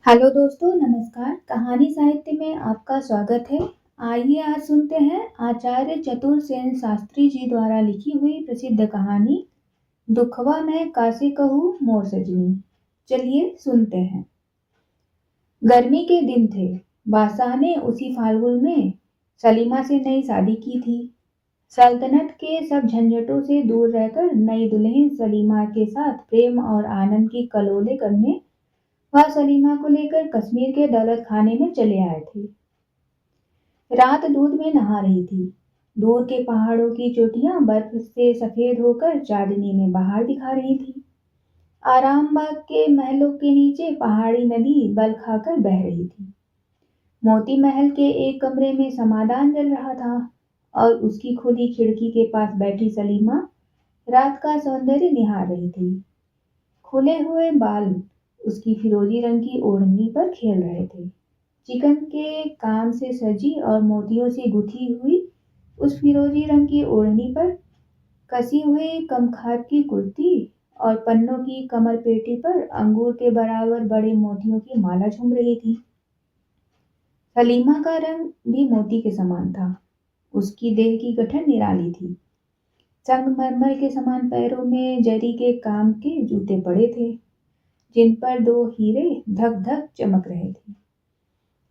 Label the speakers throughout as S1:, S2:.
S1: Hello दोस्तों, नमस्कार। कहानी साहित्य में आपका स्वागत है। आइए आज सुनते हैं आचार्य चतुर सेन शास्त्री जी द्वारा लिखी हुई प्रसिद्ध कहानी दुखवा मैं कासे कहूँ मोर सजनी। चलिए सुनते हैं। गर्मी के दिन थे। बादशाह ने उसी फाल्गुन में सलीमा से नई शादी की थी। सल्तनत के सब झंझटों से दूर रहकर नई दुल्हन सलीमा के साथ प्रेम और आनंद की कलोले करने वह सलीमा को लेकर कश्मीर के दौलत खाने में चले आए थे। रात दूध में नहा रही थी। दूर के पहाड़ों की चोटियां बर्फ से सफेद होकर चांदनी में बाहर दिखा रही थी। आराम बाग के महलों के नीचे पहाड़ी नदी बल खाकर बह रही थी। मोती महल के एक कमरे में समाधान चल रहा था और उसकी खुली खिड़की के पास बैठी सलीमा रात का सौंदर्य निहार रही थी। खुले हुए बाल उसकी फिरोजी रंग की ओढ़नी पर खेल रहे थे। चिकन के काम से सजी और मोतियों से गुथी हुई उस फिरोजी रंग की ओढ़नी पर कसी हुई कमखात की कुर्ती और पन्नों की कमर पेटी पर अंगूर के बराबर बड़े मोतियों की माला झूम रही थी। सलीमा का रंग भी मोती के समान था। उसकी देह की गठन निराली थी। संगमरमर के समान पैरों में जरी के काम के जूते पड़े थे, जिन पर दो हीरे धक धक चमक रहे थे।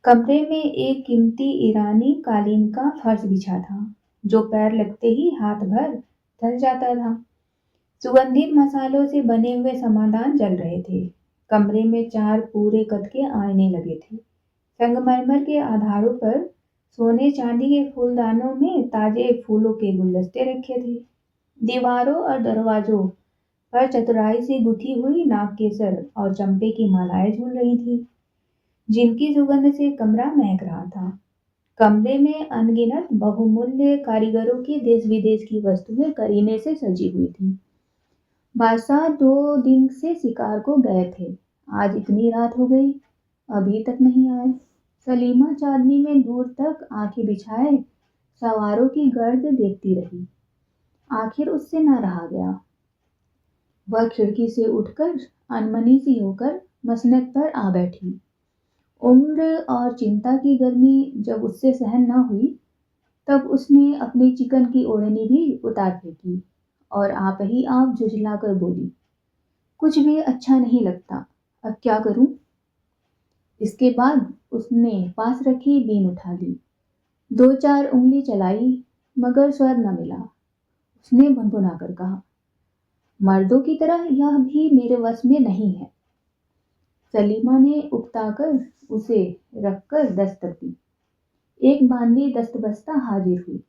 S1: कमरे में एक कीमती ईरानी कालीन का फर्श बिछा था, जो पैर लगते ही हाथ भर धस जाता था। सुगंधित मसालों से बने हुए समाधान जल रहे थे। कमरे में 4 पूरे कद के आईने लगे थे। संगमरमर के आधारों पर सोने चांदी के फूलदानों में ताजे फूलों के गुलदस्ते रखे थे। दीवारों और दरवाजों पर चतुराई से गुथी हुई नागकेसर और चंपे की मालाएं झूल रही थी, जिनकी सुगंध से कमरा महक रहा था। कमरे में अनगिनत बहुमूल्य कारीगरों की देश विदेश की वस्तुएं करीने से सजी हुई थी। बादशाह 2 दिन से शिकार को गए थे। आज इतनी रात हो गई, अभी तक नहीं आए। सलीमा चांदनी में दूर तक आंखें बिछाए सवारों की गर्द देखती रही। आखिर उससे न रहा गया। वह खिड़की से उठकर अनमनी सी होकर मसनद पर आ बैठी। उम्र और चिंता की गर्मी जब उससे सहन न हुई, तब उसने अपनी चिकन की ओढ़नी भी उतार फेंकी और आप ही आप झुझलाकर बोली, कुछ भी अच्छा नहीं लगता, अब क्या करूं? इसके बाद उसने पास रखी बीन उठा ली। 2-4 उंगली चलाई, मगर स्वर न मिला। उसने भुनभुनाकर कहा, मर्दों की तरह यह भी मेरे वश में नहीं है। सलीमा ने उकताकर उसे रखकर दस्तक दी। एक बांदी दस्तबस्ता हाजिर हुई।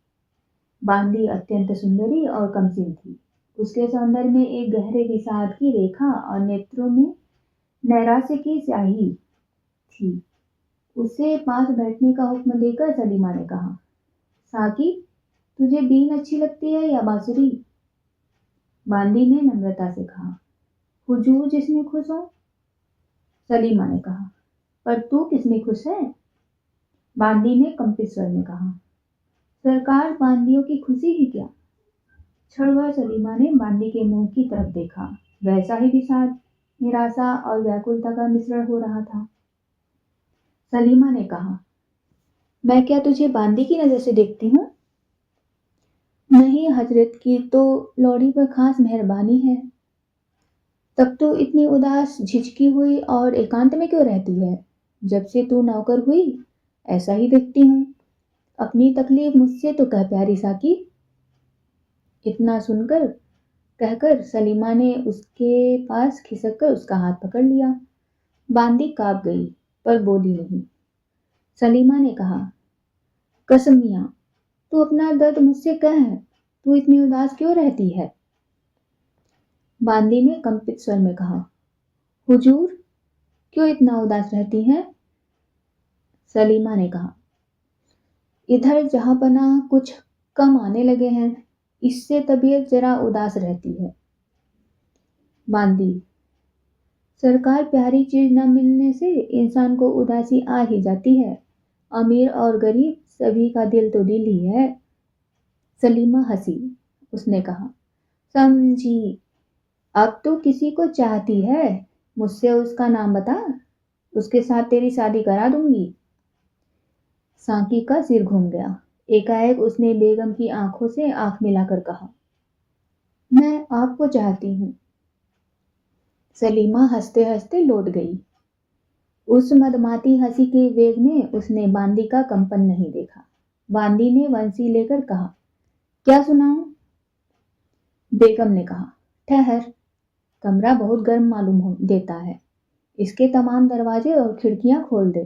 S1: बांदी अत्यंत सुंदरी और कमसीन थी। उसके सौंदर्य में एक गहरे विषाद की रेखा और नेत्रों में नैराश्य की स्याही थी। उसे पास बैठने का हुक्म देकर सलीमा ने कहा, साकी, तुझे बीन अच्छी लगती है या बांसुरी? बांदी ने नम्रता से कहा, हुजूर जिसमें खुश हो। सलीमा ने कहा, पर तू किसमें खुश है? बांदी ने कंपित स्वर में कहा, सरकार, बांदियों की खुशी ही क्या? क्षणभर सलीमा ने बांदी के मुंह की तरफ देखा। वैसा ही विषाद, निराशा और व्याकुलता का मिश्रण हो रहा था। सलीमा ने कहा, मैं क्या तुझे बांदी की नजर से देखती हूँ? नहीं, हजरत की तो लौड़ी पर खास मेहरबानी है। तब तो इतनी उदास, झिझकी हुई और एकांत में क्यों रहती है? जब से तू नौकर हुई, ऐसा ही देखती हूँ। अपनी तकलीफ मुझसे तो कह प्यारी साकी। इतना सुनकर कहकर सलीमा ने उसके पास खिसक कर उसका हाथ पकड़ लिया। बांदी कांप गई, पर बोली नहीं। सलीमा ने कहा, कसम मियां, तू अपना दर्द मुझसे कह, तू इतनी उदास क्यों रहती है? बांदी ने कंपित स्वर में कहा, हुजूर, क्यों इतना उदास रहती हैं? सलीमा ने कहा, इधर जहांपनाह कुछ कम आने लगे हैं, इससे तबीयत जरा उदास रहती है। बांदी, सरकार, प्यारी चीज न मिलने से इंसान को उदासी आ ही जाती है। अमीर और गरीब सभी का दिल तो दिल ही है। सलीमा हंसी। उसने कहा, समझी, अब तो किसी को चाहती है, मुझसे उसका नाम बता। اس کے ساتھ تیری شادی کرا دوں گی۔ سانکی کا سر گھوم گیا۔ ایک اس نے بیگم کی آنکھوں سے آنکھ ملا کر کہا، میں آپ کو چاہتی ہوں۔ سلیمہ ہنستے ہنستے لوٹ گئی۔ اس مدماتی ہنسی کے ویگ میں اس نے باندی کا کمپن نہیں دیکھا۔ باندی نے ونسی لے کر کہا، کیا سناؤں؟ بیگم نے کہا، ٹھہر، کمرہ بہت گرم معلوم دیتا ہے، اس کے تمام دروازے اور کھڑکیاں کھول دے،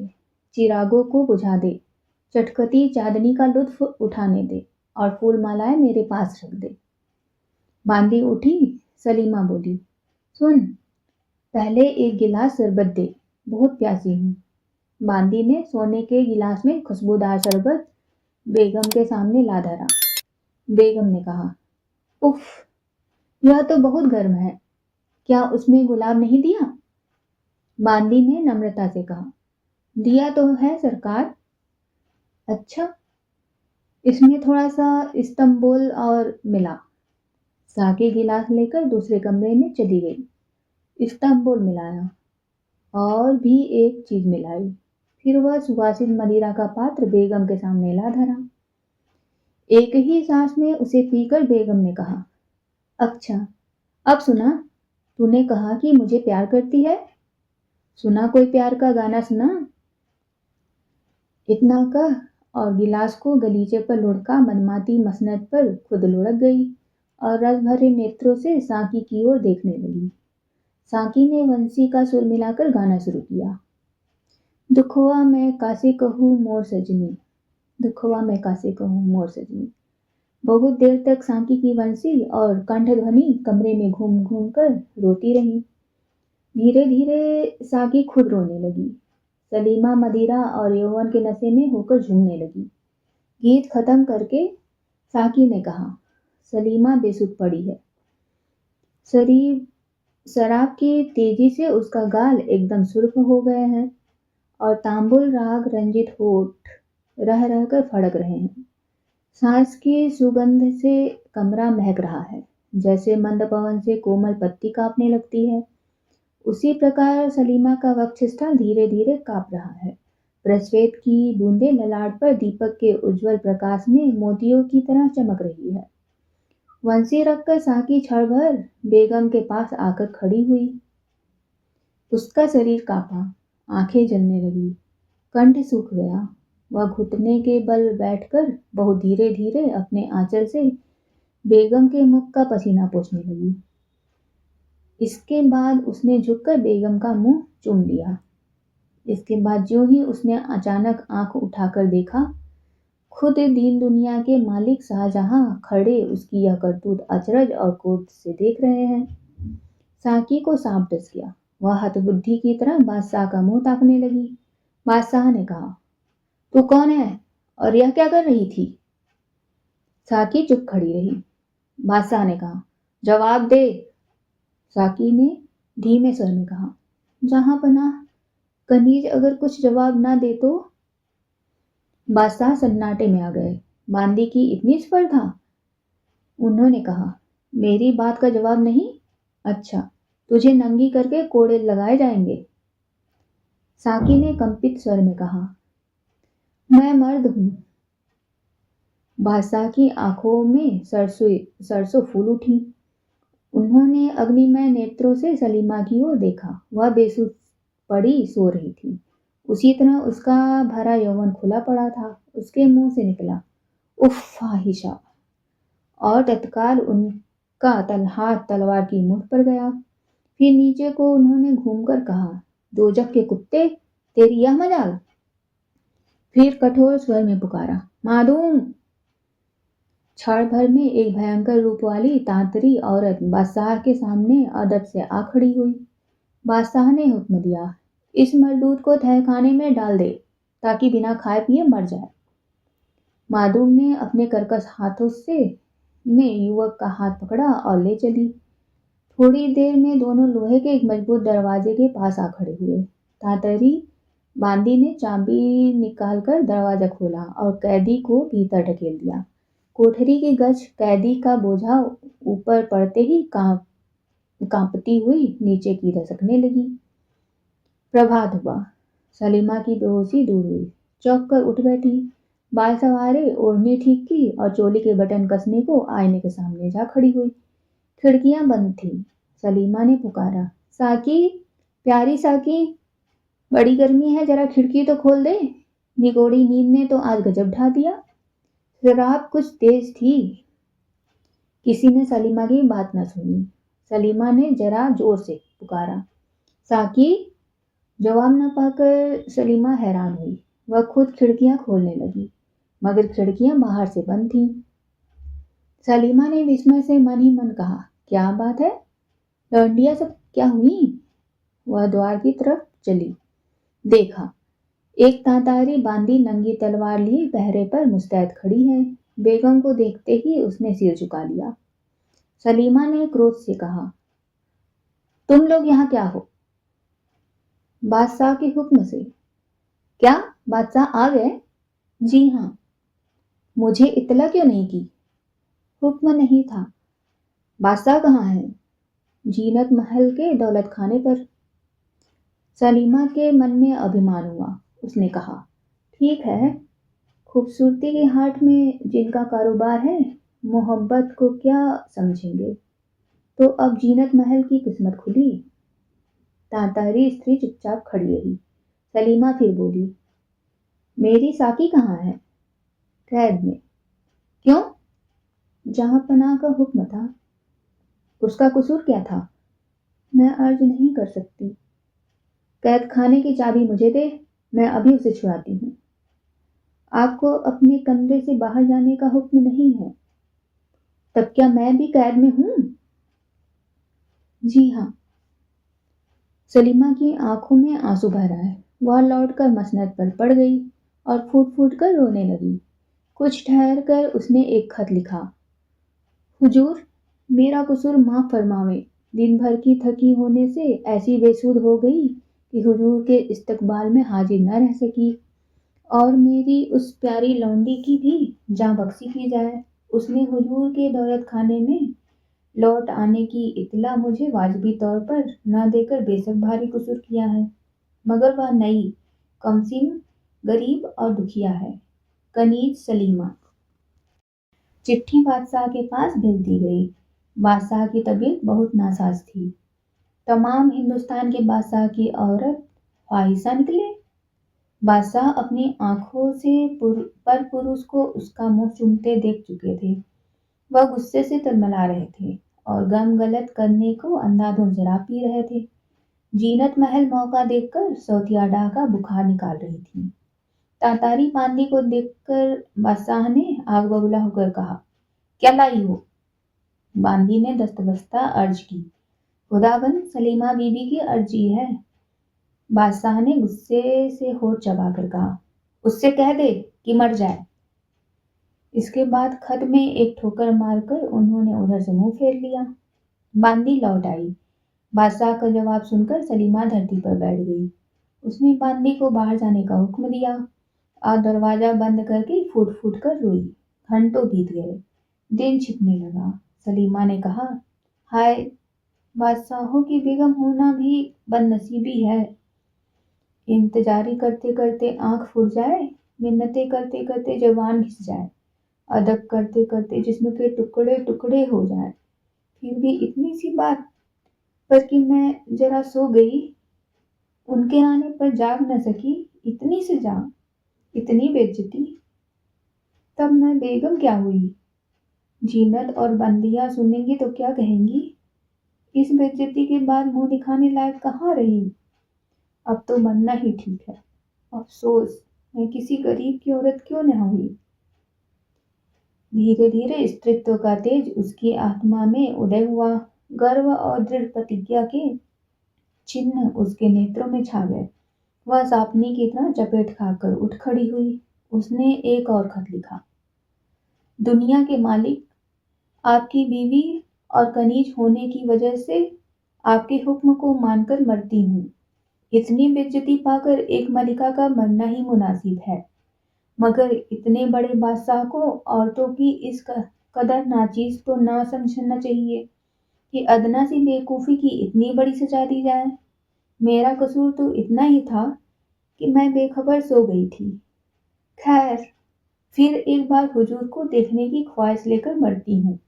S1: چراغوں کو بجھا دے، چٹکتی چاندنی کا لطف اٹھانے دے اور پھول مالائیں میرے پاس رکھ دے۔ باندی اٹھی۔ سلیمہ بولی، سن، پہلے ایک گلاس شربت دے، بہت پیاسی ہوں۔ باندی نے سونے کے گلاس میں خوشبودار شربت بیگم کے سامنے لا دھرا۔ بیگم نے کہا، اف، یہ تو بہت گرم ہے، کیا اس میں گلاب نہیں دیا؟ باندی نے نمرتا سے کہا، دیا تو ہے سرکار۔ اچھا، اس میں تھوڑا سا استنبول اور ملا۔ ساکی گلاس لے کر دوسرے کمرے میں چلی گئی۔ استنبول ملایا اور بھی ایک چیز ملائی، پھر وہ سواسن مدیرا کا پاتر بیگم کے سامنے لا دھرا۔ ایک ہی سانس میں اسے پی کر بیگم نے کہا، اچھا، اب سنا، تو نے کہا کہ مجھے پیار کرتی ہے، سنا کوئی پیار کا گانا سنا؟ اتنا کہہ اور گلاس کو گلیچے پر لڑکا مدماتی مسند پر خود لڑک گئی اور رس بھرے نیتروں سے سانکی کی اور دیکھنے لگی۔ سانکی نے ونسی کا سر ملا کر گانا شروع کیا، دکھوا میں کاسے کہوں مور سجنی، دکھوا میں کاسے کہوں مور سجنی۔ بہت دیر تک سانکی کی ونسی اور کنٹھ دھونی کمرے میں گھوم گھوم کر روتی رہی۔ دھیرے دھیرے سانکی خود رونے لگی۔ سلیمہ مدیرا اور یوون کے نشے میں ہو کر جھومنے لگی۔ گیت ختم کر کے سانکی نے کہا، سلیمہ بے سدھ پڑی ہے۔ شراب کی تیزی سے اس کا گال ایک دم سرخ ہو گئے ہیں اور تانبول راگ رنجت ہونٹ رہ رہ کر پھڑک رہے ہیں۔ سانس کی سگندھ سے کمرہ مہک رہا ہے، جیسے مند پون سے کومل پتی کانپنے لگتی ہے، اسی پرکار سلیمہ کا وکشستھل دھیرے دھیرے کانپ رہا ہے۔ پرسویت کی بوندیں للاٹ پر دیپک کے اجول پرکاش میں موتیوں کی طرح چمک رہی ہے۔ ونسی رکھ کر سانکی چھڑ بھر بیگم کے پاس آ کر کھڑی ہوئی۔ اس کا شریر کانپا، آنکھیں جلنے لگی، کنٹھ سوکھ گیا۔ وہ گھٹنے کے بل بیٹھ کر بہت دھیرے دھیرے اپنے آنچل سے بیگم کے منہ کا پسینہ پوچھنے لگی۔ اس کے بعد اس نے جھک کر بیگم کا منہ چوم لیا۔ اس کے بعد جو ہی اس نے اچانک آنکھ اٹھا کر دیکھا، خود دین دنیا کے مالک شاہجہاں کھڑے اس کی یہ کرتوت اچرج اور کرودھ سے دیکھ رہے ہیں۔ سانکی کو سانپ ڈس گیا۔ وہ ہت بدھی کی طرح بادشاہ کا منہ تاکنے لگی۔ بادشاہ نے کہا، تو کون ہے اور یہ کیا کر رہی تھی؟ سانکی چپ کھڑی رہی۔ بادشاہ نے کہا، جواب دے۔ سانکی نے دھیمے سر میں کہا، جہاں پناہ، کنیز اگر کچھ جواب نہ دے تو؟ بادشاہ سناٹے میں آ گئے۔ باندی کی اتنی اسپردھا؟ انہوں نے کہا، میری بات کا جواب نہیں؟ اچھا، تجھے ننگی کر کے کوڑے لگائے جائیں گے۔ سانکی نے کمپت سور میں کہا، میں مرد ہوں۔ بادشاہ کی آنکھوں میں سرسوں پھول اٹھی۔ انہوں نے اگنیمے نیتروں سے سلیمہ کی اور دیکھا۔ وہ بے سدھ پڑی سو رہی تھی۔ اسی طرح اس کا بھرا یوون کھلا پڑا تھا۔ اس کے منہ سے نکلا، اف فاحشہ، اور تتکال ان کا ہاتھ تلوار کی مٹھ پر گیا۔ پھر نیچے کو انہوں نے گھوم کر کہا، دوزخ کے کتے، تیری یہ مجال؟ پھر کٹھور سور میں پکارا، معدوم۔ چھڑ بھر میں ایک بھینکر روپ والی تانتری عورت بادشاہ کے سامنے ادب سے آ کھڑی ہوئی۔ بادشاہ نے حکم دیا، اس مردود کو تہہ خانے میں ڈال دے تاکہ بنا کھائے پیے مر جائے۔ معدوم نے اپنے کرکش ہاتھوں میں یوک کا ہاتھ پکڑا اور لے چلی۔ تھوڑی دیر میں دونوں لوہے کے ایک مضبوط دروازے کے پاس آ کھڑے ہوئے۔ تانتری باندی نے چابی نکال کر دروازہ کھولا اور قیدی کو بھیتر ڈھکیل دیا۔ کوٹھری کی گچ قیدی کا بوجھا اوپر پڑتے ہی کانپتی ہوئی نیچے کی دھسکنے لگی۔ پربھات ہوا۔ सलीमा की बेहोशी दूर हुई, चौंक कर उठ बैठी, बाल संवारे, ओढ़नी ठीक की और चोली के बटन कसने को आईने के सामने जा खड़ी हुई। खिड़कियां बंद थीं। सलीमा ने पुकारा, साकी, प्यारी साकी, बड़ी गर्मी है, जरा खिड़की तो खोल दे। निगोड़ी नींद ने तो आज गजब ढा दिया। शराब कुछ तेज थी। किसी ने सलीमा की बात न सुनी। सलीमा ने जरा जोर से पुकारा, साकी। जवाब न पाकर सलीमा हैरान हुई। वह खुद खिड़कियां खोलने लगी, मगर खिड़कियां बाहर से बंद थीं। सलीमा ने विस्मय से मन ही मन कहा, क्या बात है, लौंडिया सब क्या हुई? वह द्वार की तरफ चली। देखा, एक तांतारी बांधी नंगी तलवार लिए पहरे पर मुस्तैद खड़ी है। बेगम को देखते ही उसने सिर झुका लिया। सलीमा ने क्रोध से कहा, तुम लोग यहाँ क्या हो? बादशाह के हुक्म से। क्या बादशाह आ गए? जी हाँ। मुझे इत्तला क्यों नहीं की? हुक्म नहीं था। बादशाह कहाँ है? जीनत महल के दौलत खाने पर। सलीमा के मन में अभिमान हुआ। उसने कहा, ठीक है, खूबसूरती के हाट में जिनका कारोबार है, मोहब्बत को क्या समझेंगे। तो अब जीनत महल की किस्मत खुली। तांतारी स्त्री चुपचाप खड़ी रही। सलीमा फिर बोली, मेरी साकी कहाँ है? कैद में। क्यों? जहां पनाह का हुक्म था। उसका कसूर क्या था? मैं अर्ज नहीं कर सकती। कैद खाने की चाबी मुझे दे, मैं अभी उसे छुड़ाती हूँ। आपको अपने कमरे से बाहर जाने का हुक्म नहीं है। तब क्या मैं भी कैद में हूँ? जी हाँ। सलीमा की आंखों में आंसू भर आए। वह लौटकर मसनद पर पड़ गई और फूट फूट कर रोने लगी। कुछ ठहर कर उसने एक खत लिखा, हुजूर, मेरा कसूर माफ फरमावे। दिन भर की थकी होने से ऐसी बेसुध हो गई कि हुजूर के इस्तकबाल में हाजिर न रह सकी। और मेरी उस प्यारी लौंडी की भी जाँ बख्शी की जाए। उसने हुजूर के दौलत खाने में लौट आने की इत्तला मुझे वाजबी तौर पर न देकर बेशक भारी कसूर किया है, मगर वह नई, कमसिन, गरीब और दुखिया है। कनीज सलीमा। चिट्ठी बादशाह के पास भेज दी गई। बादशाह की तबीयत बहुत नासाज थी। तमाम हिंदुस्तान के बादशाह की औरत ख्वाहिशा निकले। बादशाह अपनी आंखों से पर पुरुष को उसका मुंह चूमते देख चुके थे। वह गुस्से से तलमला रहे थे और गम गलत करने को अंधाधुंध शराब पी रहे थे। जीनत महल मौका देखकर सौतिया डाका बुखार निकाल रही थी। तांतारी बांदी को देखकर बादशाह ने आग बबूला होकर कहा, क्या लाई हो? बांदी ने दस्तबस्ता अर्ज की, खुदाबंद, सलीमा बीबी की अर्जी है। बादशाह ने गुस्से से होठ चबाकर कहा, उससे कह दे कि मर जाए। इसके बाद खत में एक ठोकर मारकर उन्होंने उधर से मुंह फेर लिया। बांदी लौट आई। बादशाह का जवाब सुनकर सलीमा धरती पर बैठ गई। उसने बांदी को बाहर जाने का हुक्म दिया और दरवाजा बंद करके फूट फूट कर रोई। घंटों बीत गए। दिन छिपने लगा। सलीमा ने कहा, हाय, बादशाहों की बेगम होना भी बदनसीबी है। इंतजारी करते करते आंख फूट जाए, मिन्नतें करते करते जवान घिस जाए, अदब करते करते जिस्म के टुकड़े टुकड़े हो जाए, फिर भी इतनी सी बात पर कि मैं जरा सो गई, उनके आने पर जाग न सकी, इतनी सी जान, इतनी बेइज्जती। तब मैं बेगम क्या हुई? जीनत और बंदियां सुनेंगी तो क्या कहेंगी? इस बेइज्जती के बाद मुंह दिखाने लायक कहाँ रही? अब तो मरना ही ठीक है। अफसोस, मैं किसी गरीब की औरत क्यों न हुई। धीरे धीरे स्त्रीत्व का तेज उसकी आत्मा में उदय हुआ। गर्व और दृढ़ प्रतिज्ञा के चिन्ह उसके नेत्रों में छा गए। वह सापनी की तरह चपेट खाकर उठ खड़ी हुई। उसने एक और खत लिखा, दुनिया के मालिक, आपकी बीवी और कनीज होने की वजह से आपके हुक्म को मानकर मरती हूँ। इतनी बेइज्जती पाकर एक मलिका का मरना ही मुनासिब है, मगर इतने बड़े बादशाह को औरतों की इस कदर नाचीज तो ना समझना चाहिए कि अदना सी बेवकूफ़ी की इतनी बड़ी सजा दी जाए। मेरा कसूर तो इतना ही था कि मैं बेखबर सो गई थी। खैर, फिर एक बार हुजूर को देखने की ख्वाहिश लेकर मरती हूँ।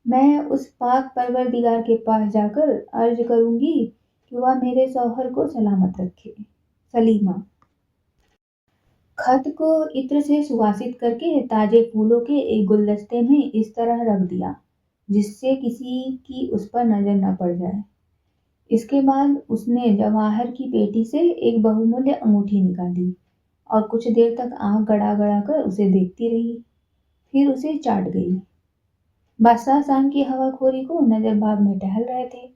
S1: मैं उस पाक परवरदिगार के पास जाकर अर्ज करूंगी कि वह मेरे शौहर को सलामत रखे। सलीमा। खत को इत्र से सुवासित करके ताजे फूलों के एक गुलदस्ते में इस तरह रख दिया जिससे किसी की उस पर नजर न पड़ जाए। इसके बाद उसने जवाहर की पेटी से एक बहुमूल्य अंगूठी निकाली और कुछ देर तक आंख गड़ा गड़ा कर उसे देखती रही, फिर उसे चाट गई। बादशाह शाम की हवाखोरी को नजरबाग में टहल रहे थे।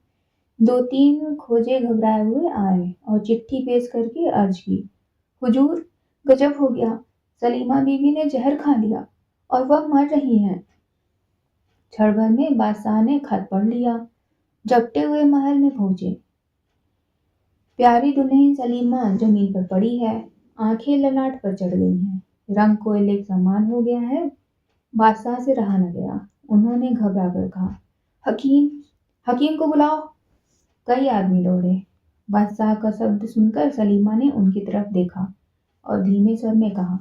S1: 2-3 खोजे घबराए हुए आए और चिट्ठी पेश करके अर्ज की, हुजूर, गजब हो गया, सलीमा बीवी ने जहर खा लिया और वह मर रही हैं। क्षण भर में बादशाह ने खत पढ़ लिया। झपटे हुए महल में पहुंचे। प्यारी दुल्हन सलीमा जमीन पर पड़ी है, आंखें ललाट पर चढ़ गई हैं, रंग कोयले के समान हो गया है। बादशाह से रहा न गया। उन्होंने घबरा कर कहा, हकीम, हकीम को बुलाओ। कई आदमी दौड़े। बादशाह का शब्द सुनकर सलीमा ने उनकी तरफ देखा और धीमे स्वर में कहा,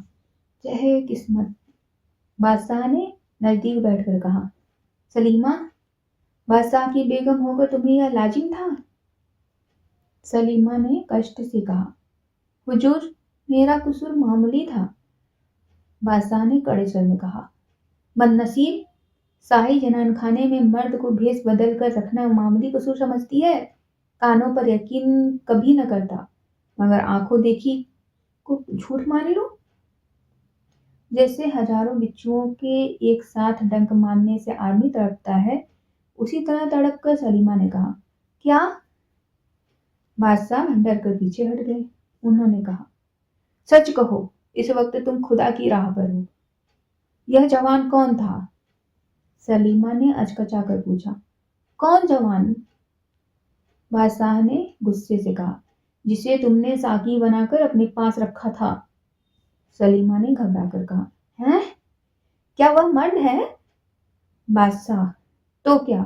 S1: चाहे किस्मत। बादशाह ने नजदीक बैठकर कहा, सलीमा, बादशाह की बेगम होकर तुम्हें यह लाजिम था? सलीमा ने कष्ट से कहा, हुजूर, मेरा कसूर मामूली था। बादशाह ने कड़े स्वर में कहा, बदनसीब, शाही जनान खाने में मर्द को भेष बदल कर रखना मामूली कसूर समझती है। कानों पर यकीन कभी न करता, मगर आंखों देखी को झूठ मान लो। जैसे हजारों बिच्छुओं के एक साथ डंक मारने से आदमी तड़पता है, उसी तरह तड़प कर सलीमा ने कहा, क्या? बादशाह डर कर पीछे हट गए। उन्होंने कहा, सच कहो, इस वक्त तुम खुदा की राह पर हो। यह जवान कौन था? सलीमा ने अचकचा कर पूछा, कौन जवान? बादशाह ने गुस्से से कहा, जिसे तुमने साकी बनाकर अपने पास रखा था। सलीमा ने घबरा कर कहा, हैं? क्या वह मर्द है? बादशाह, तो क्या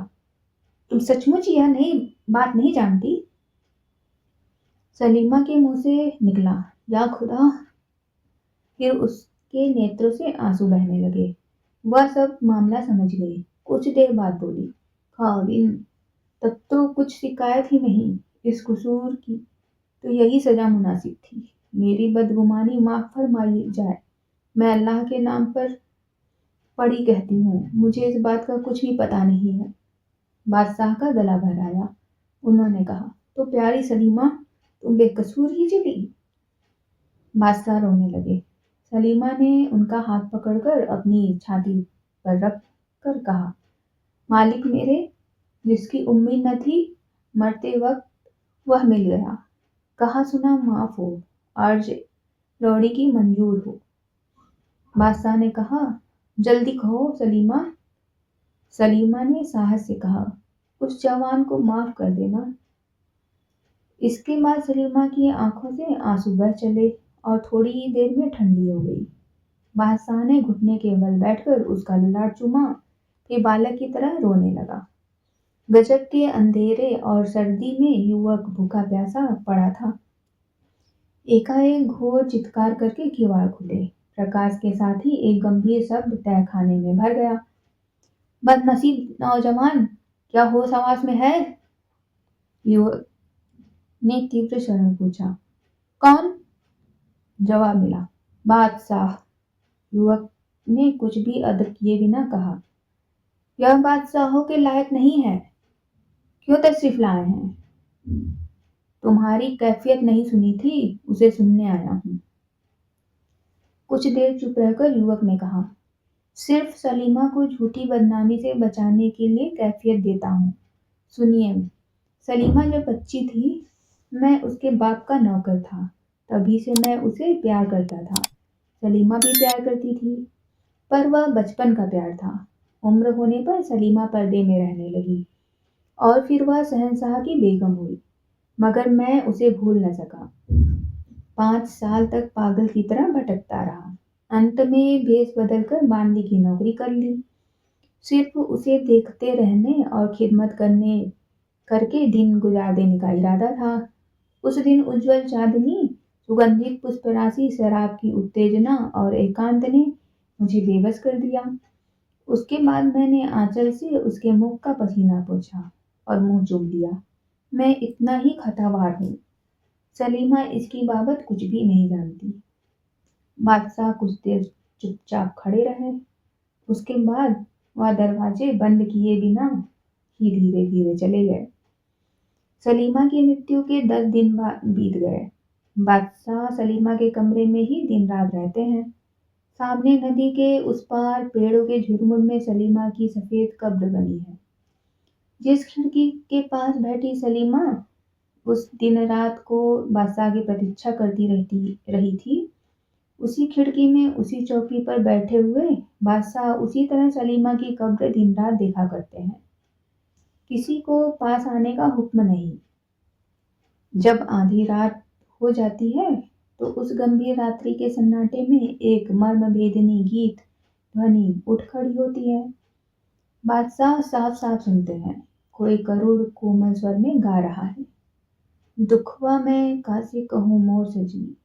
S1: तुम सचमुच यह बात नहीं जानती? सलीमा के मुंह से निकला, या खुदा। फिर उसके नेत्रों से आंसू बहने लगे। वह सब मामला समझ गई। कुछ देर बाद बोली, खाविन, तब तो कुछ शिकायत ही नहीं। इस कसूर की तो यही सजा मुनासिब थी। मेरी बदगुमानी माफ फरमाई जाए। मैं अल्लाह के नाम पर पढ़ी कहती हूँ, मुझे इस बात का कुछ भी पता नहीं है। बादशाह का गला भर आया। उन्होंने कहा, तो प्यारी सलीमा, तुम बेकसूर ही चली? बादशाह रोने लगे। सलीमा ने उनका हाथ पकड़कर अपनी छाती पर रख कर कहा, मालिक मेरे, जिसकी उम्मीद न थी, मरते वक्त वह मिल गया। कहा सुना माफ हो, अर्ज लौड़ी की मंजूर हो। बादशाह ने कहा, जल्दी कहो सलीमा। सलीमा ने साहस से कहा, उस जवान को माफ कर देना। इसके बाद सलीमा की आंखों से आंसू बह चले और थोड़ी ही देर में ठंडी हो गई। बादशाह ने घुटने के बल बैठकर उसका ललाट चूमा, फिर बालक की तरह रोने लगा। गजब के अंधेरे और सर्दी में युवक भूखा प्यासा पड़ा था। एकाएक घोर चित्कार करके किवाड़ खुले। प्रकाश के साथ ही एक गंभीर शब्द तहखाने में भर गया, बदनसीब नौजवान, क्या होश हवास में है? युवक ने तीव्र स्वर में पूछा, कौन? जवाब मिला, बादशाह। युवक ने कुछ भी अदब किए बिना कहा, यह बादशाहों के लायक नहीं है। क्यों तशरीफ लाए हैं? तुम्हारी कैफियत नहीं सुनी थी, उसे सुनने आया हूँ। कुछ देर चुप रहकर युवक ने कहा, सिर्फ सलीमा को झूठी बदनामी से बचाने के लिए कैफियत देता हूँ। सुनिए, सलीमा जब बच्ची थी, मैं उसके बाप का नौकर था। तभी से मैं उसे प्यार करता था। सलीमा भी प्यार करती थी, पर वह बचपन का प्यार था। उम्र होने पर सलीमा पर्दे में रहने लगी और फिर वह शहंशाह की बेगम हुई, मगर मैं उसे भूल न सका। 5 साल तक पागल की तरह भटकता रहा। अंत में भेष बदलकर बांदी की नौकरी कर ली। सिर्फ उसे देखते रहने और खिदमत करके दिन गुजार देने का इरादा था। उस दिन उज्जवल चांदनी सुगंधित पुष्पराशि, शराब की उत्तेजना और एकांत ने मुझे बेबस कर दिया। उसके बाद मैंने आंचल से उसके मुख का पसीना पोंछा और मुंह चूम लिया। मैं इतना ही खतावार हूँ। सलीमा इसकी बाबत कुछ भी नहीं जानती। बादशाह कुछ देर चुपचाप खड़े रहे। उसके बाद वह दरवाजे बंद किए बिना ही धीरे धीरे चले गए। सलीमा की मृत्यु के 10 दिन बीत गए। बादशाह सलीमा के कमरे में ही दिन रात रहते हैं। सामने नदी के उस पार पेड़ों के झुरमुट में सलीमा की सफेद कब्र बनी है। जिस खिड़की के पास बैठी सलीमा उस दिन रात को बादशाह की प्रतीक्षा करती रही थी, उसी खिड़की में उसी चौकी पर बैठे हुए बादशाह उसी तरह सलीमा की कब्र दिन रात देखा करते हैं। किसी को पास आने का हुक्म नहीं। जब आधी रात हो जाती है तो उस गंभीर रात्रि के सन्नाटे में एक मर्मभेदिनी गीत ध्वनि उठ खड़ी होती है। बादशाह साफ साफ सुनते हैं, कोई करुण कोमल स्वर में गा रहा है, दुखवा मैं कासे कहूँ मोर सजनी,